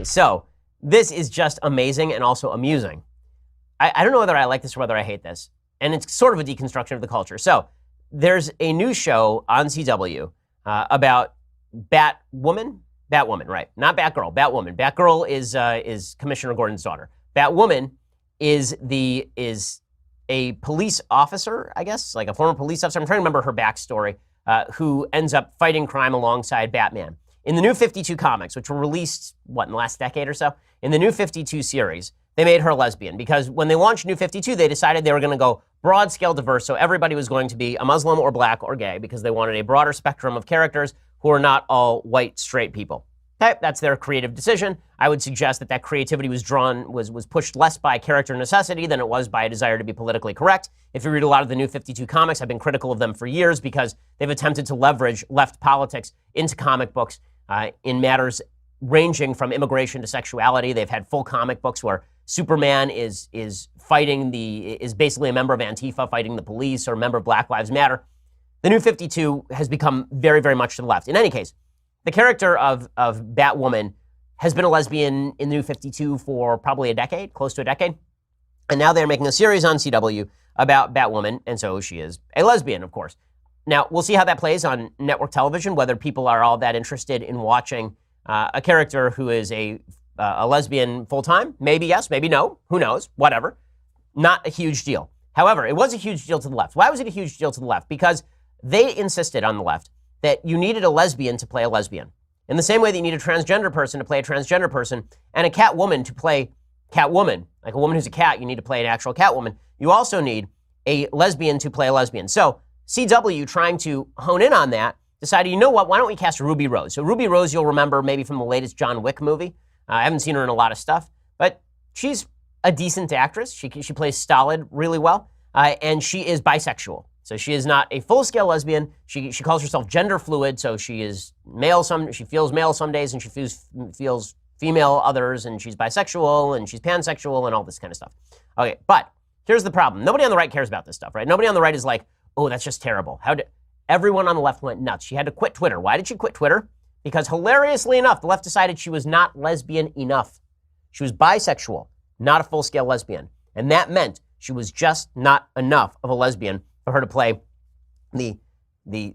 So this is just amazing and also amusing. I don't know whether I like this or whether I hate this. And it's sort of a deconstruction of the culture. So there's a new show on CW about Batwoman, right? Not Batgirl, Batwoman. Batgirl is Commissioner Gordon's daughter. Batwoman is a police officer, I guess, like a former police officer. I'm trying to remember her backstory, who ends up fighting crime alongside Batman. In the New 52 comics, which were released, in the last decade or so? In the New 52 series, they made her a lesbian because when they launched New 52, they decided they were going to go broad-scale diverse, so everybody was going to be a Muslim or black or gay because they wanted a broader spectrum of characters who are not all white, straight people. Okay, that's their creative decision. I would suggest that creativity was pushed less by character necessity than it was by a desire to be politically correct. If you read a lot of the New 52 comics, I've been critical of them for years because they've attempted to leverage left politics into comic books in matters ranging from immigration to sexuality. They've had full comic books where Superman is basically a member of Antifa fighting the police or a member of Black Lives Matter. The New 52 has become very, very much to the left. In any case, the character of Batwoman has been a lesbian in the New 52 for probably a decade, close to a decade. And now they're making a series on CW about Batwoman, and so she is a lesbian, of course. Now, we'll see how that plays on network television, whether people are all that interested in watching a character who is a lesbian full-time. Maybe yes, maybe no. Who knows? Whatever. Not a huge deal. However, it was a huge deal to the left. Why was it a huge deal to the left? Because they insisted on the left that you needed a lesbian to play a lesbian. In the same way that you need a transgender person to play a transgender person and a Catwoman to play Catwoman, like a woman who's a cat, you need to play an actual Catwoman. You also need a lesbian to play a lesbian. So CW, trying to hone in on that, decided, you know what, why don't we cast Ruby Rose? So Ruby Rose, you'll remember maybe from the latest John Wick movie. I haven't seen her in a lot of stuff, but she's a decent actress. She plays stolid really well, and she is bisexual. So she is not a full-scale lesbian. She calls herself gender fluid, so she is male she feels male some days, and she feels female others, and she's bisexual, and she's pansexual, and all this kind of stuff. Okay, but here's the problem. Nobody on the right cares about this stuff, right? Nobody on the right is like, oh, that's just terrible. Everyone on the left went nuts. She had to quit Twitter. Why did she quit Twitter? Because hilariously enough, the left decided she was not lesbian enough. She was bisexual, not a full-scale lesbian. And that meant she was just not enough of a lesbian for her to play the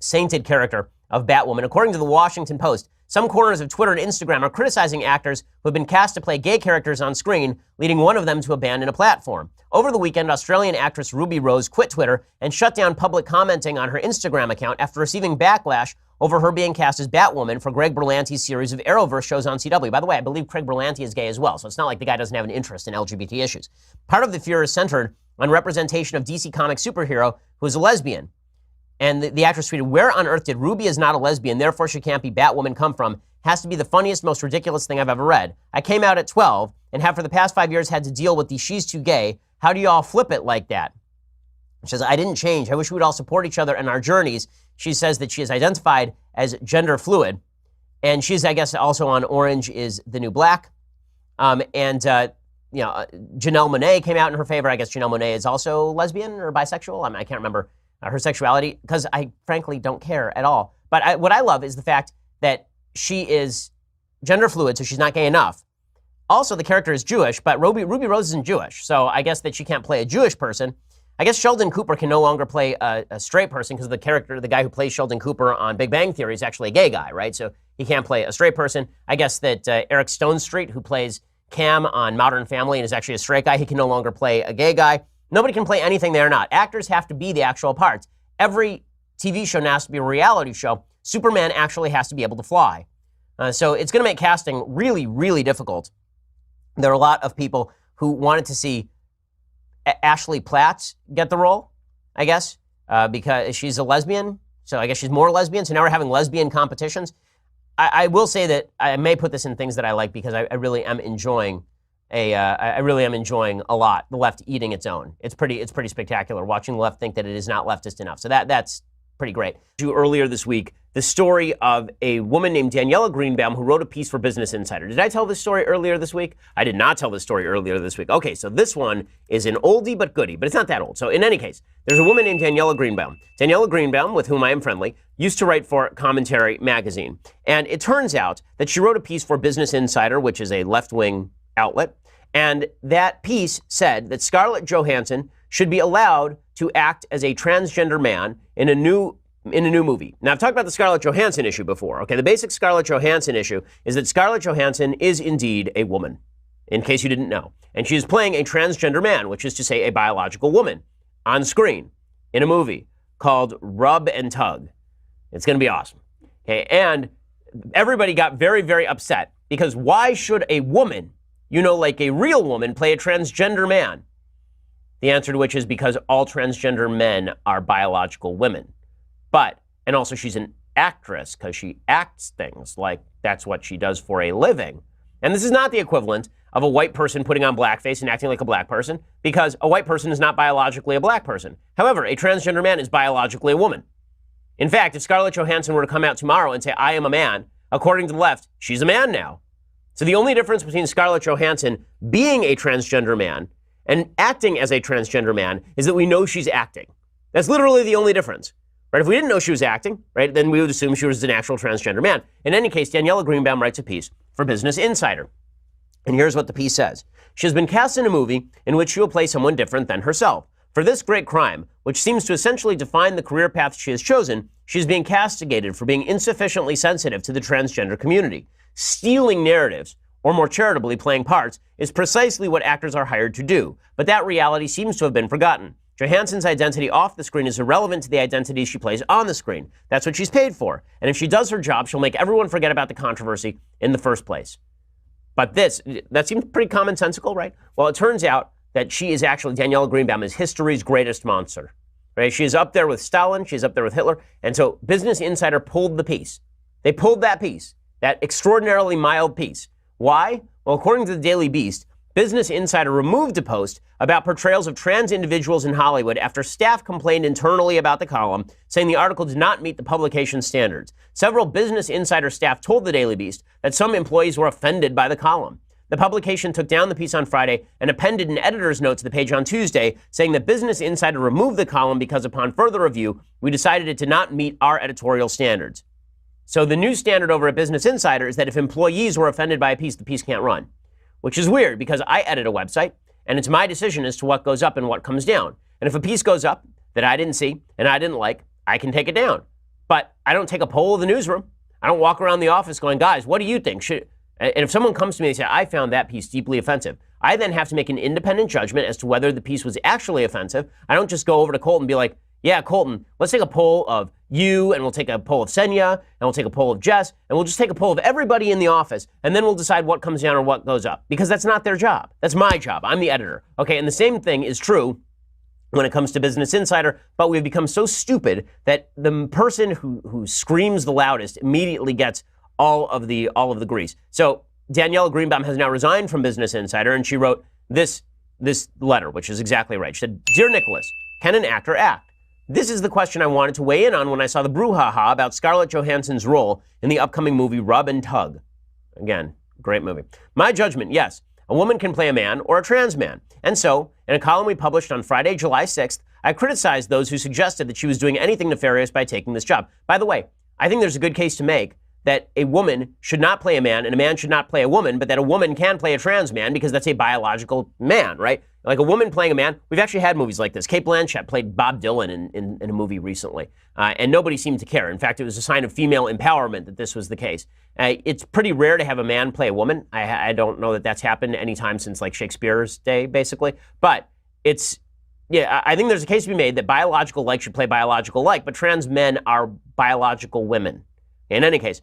sainted character of Batwoman. According to the Washington Post, some corners of Twitter and Instagram are criticizing actors who have been cast to play gay characters on screen, leading one of them to abandon a platform. Over the weekend, Australian actress Ruby Rose quit Twitter and shut down public commenting on her Instagram account after receiving backlash over her being cast as Batwoman for Greg Berlanti's series of Arrowverse shows on CW. By the way, I believe Craig Berlanti is gay as well, so it's not like the guy doesn't have an interest in LGBT issues. Part of the furor is centered on representation of DC Comics superhero who is a lesbian. And the actress tweeted, "Where on earth did Ruby is not a lesbian, therefore she can't be Batwoman come from? Has to be the funniest, most ridiculous thing I've ever read. I came out at 12 and have for the past 5 years had to deal with the she's too gay. How do you all flip it like that?" She says, "I didn't change. I wish we would all support each other in our journeys." She says that she is identified as gender fluid. And she's, I guess, also on Orange is the New Black. Janelle Monáe came out in her favor. I guess Janelle Monáe is also lesbian or bisexual. I can't remember her sexuality because I frankly don't care at all. But what I love is the fact that she is gender fluid, so she's not gay enough. Also, the character is Jewish, but Ruby Rose isn't Jewish, so I guess that she can't play a Jewish person. I guess Sheldon Cooper can no longer play a straight person because the guy who plays Sheldon Cooper on Big Bang Theory is actually a gay guy, right? So he can't play a straight person. I guess that Eric Stonestreet, who plays Cam on Modern Family and is actually a straight guy, he can no longer play a gay guy. Nobody can play anything they're not. Actors have to be the actual parts. Every TV show now has to be a reality show. Superman actually has to be able to fly. So it's going to make casting really, really difficult. There are a lot of people who wanted to see Ashley Platt get the role, I guess, because she's a lesbian. So I guess she's more lesbian. So now we're having lesbian competitions. I will say that I may put this in things that I like because I really am enjoying a lot the left eating its own. It's pretty spectacular watching the left think that it is not leftist enough. So that's pretty great. Earlier this week, the story of a woman named Daniela Greenbaum who wrote a piece for Business Insider. Did I tell this story earlier this week? I did not tell this story earlier this week. Okay, so this one is an oldie but goodie, but it's not that old. So in any case, there's a woman named Daniela Greenbaum. Daniela Greenbaum, with whom I am friendly, used to write for Commentary magazine. And it turns out that she wrote a piece for Business Insider, which is a left-wing outlet. And that piece said that Scarlett Johansson should be allowed to act as a transgender man in a new movie. Now, I've talked about the Scarlett Johansson issue before. Okay, the basic Scarlett Johansson issue is that Scarlett Johansson is indeed a woman, in case you didn't know. And she is playing a transgender man, which is to say a biological woman, on screen in a movie called Rub and Tug. It's going to be awesome. Okay, and everybody got very, very upset because why should a woman, like a real woman, play a transgender man? The answer to which is because all transgender men are biological women. And also she's an actress because she acts things like that's what she does for a living. And this is not the equivalent of a white person putting on blackface and acting like a black person, because a white person is not biologically a black person. However, a transgender man is biologically a woman. In fact, if Scarlett Johansson were to come out tomorrow and say, I am a man, according to the left, she's a man now. So the only difference between Scarlett Johansson being a transgender man and acting as a transgender man is that we know she's acting. That's literally the only difference. Right? If we didn't know she was acting, right, then we would assume she was an actual transgender man. In any case, Daniela Greenbaum writes a piece for Business Insider. And here's what the piece says. She has been cast in a movie in which she will play someone different than herself. For this great crime, which seems to essentially define the career path she has chosen, she is being castigated for being insufficiently sensitive to the transgender community. Stealing narratives, or more charitably, playing parts, is precisely what actors are hired to do. But that reality seems to have been forgotten. Johansson's identity off the screen is irrelevant to the identity she plays on the screen. That's what she's paid for. And if she does her job, she'll make everyone forget about the controversy in the first place. But that seems pretty commonsensical, right? Well, it turns out that she is actually, Daniela Greenbaum is history's greatest monster. Right? She is up there with Stalin. She's up there with Hitler. And so Business Insider pulled the piece. They pulled that piece, that extraordinarily mild piece. Why? Well, according to the Daily Beast, Business Insider removed a post about portrayals of trans individuals in Hollywood after staff complained internally about the column, saying the article did not meet the publication's standards. Several Business Insider staff told the Daily Beast that some employees were offended by the column. The publication took down the piece on Friday and appended an editor's note to the page on Tuesday, saying that Business Insider removed the column because upon further review, we decided it did not meet our editorial standards. So the new standard over at Business Insider is that if employees were offended by a piece, the piece can't run. Which is weird because I edit a website and it's my decision as to what goes up and what comes down. And if a piece goes up that I didn't see and I didn't like, I can take it down. But I don't take a poll of the newsroom. I don't walk around the office going, guys, what do you think? And if someone comes to me and say, I found that piece deeply offensive, I then have to make an independent judgment as to whether the piece was actually offensive. I don't just go over to Colton and be like, yeah, Colton, let's take a poll of you, and we'll take a poll of Senya, and we'll take a poll of Jess, and we'll just take a poll of everybody in the office, and then we'll decide what comes down or what goes up. Because that's not their job. That's my job. I'm the editor. Okay, and the same thing is true when it comes to Business Insider, but we've become so stupid that the person who screams the loudest immediately gets all of the grease. So Daniela Greenbaum has now resigned from Business Insider, and she wrote this letter, which is exactly right. She said, Dear Nicholas, can an actor act? This is the question I wanted to weigh in on when I saw the brouhaha about Scarlett Johansson's role in the upcoming movie Rub and Tug. Again, great movie. My judgment, yes, a woman can play a man or a trans man. And so, in a column we published on Friday, July 6th, I criticized those who suggested that she was doing anything nefarious by taking this job. By the way, I think there's a good case to make that a woman should not play a man and a man should not play a woman, but that a woman can play a trans man because that's a biological man, right? Like a woman playing a man. We've actually had movies like this. Cate Blanchett played Bob Dylan in a movie recently, and nobody seemed to care. In fact, it was a sign of female empowerment that this was the case. It's pretty rare to have a man play a woman. I don't know that that's happened any time since like Shakespeare's day, basically. But I think there's a case to be made that biological like should play biological like, but trans men are biological women. In any case,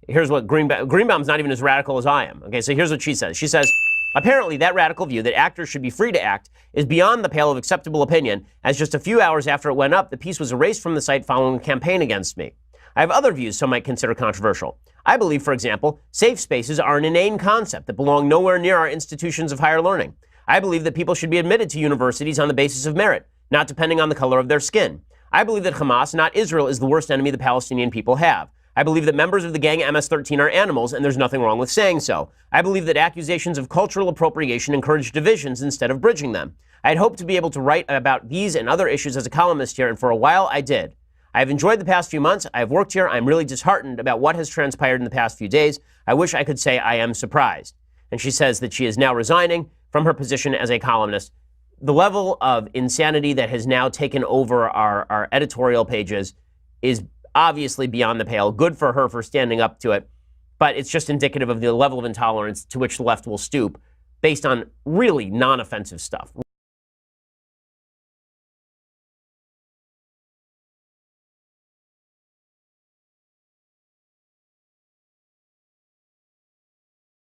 here's what Greenbaum's not even as radical as I am. Okay, so here's what she says. She says, apparently that radical view that actors should be free to act is beyond the pale of acceptable opinion, as just a few hours after it went up, the piece was erased from the site following a campaign against me. I have other views some might consider controversial. I believe, for example, safe spaces are an inane concept that belong nowhere near our institutions of higher learning. I believe that people should be admitted to universities on the basis of merit, not depending on the color of their skin. I believe that Hamas, not Israel, is the worst enemy the Palestinian people have. I believe that members of the gang MS-13 are animals, and there's nothing wrong with saying so. I believe that accusations of cultural appropriation encourage divisions instead of bridging them. I had hoped to be able to write about these and other issues as a columnist here, and for a while I did. I have enjoyed the past few months. I have worked here. I'm really disheartened about what has transpired in the past few days. I wish I could say I am surprised. And she says that she is now resigning from her position as a columnist. The level of insanity that has now taken over our editorial pages is obviously beyond the pale. Good for her for standing up to it, but it's just indicative of the level of intolerance to which the left will stoop based on really non-offensive stuff.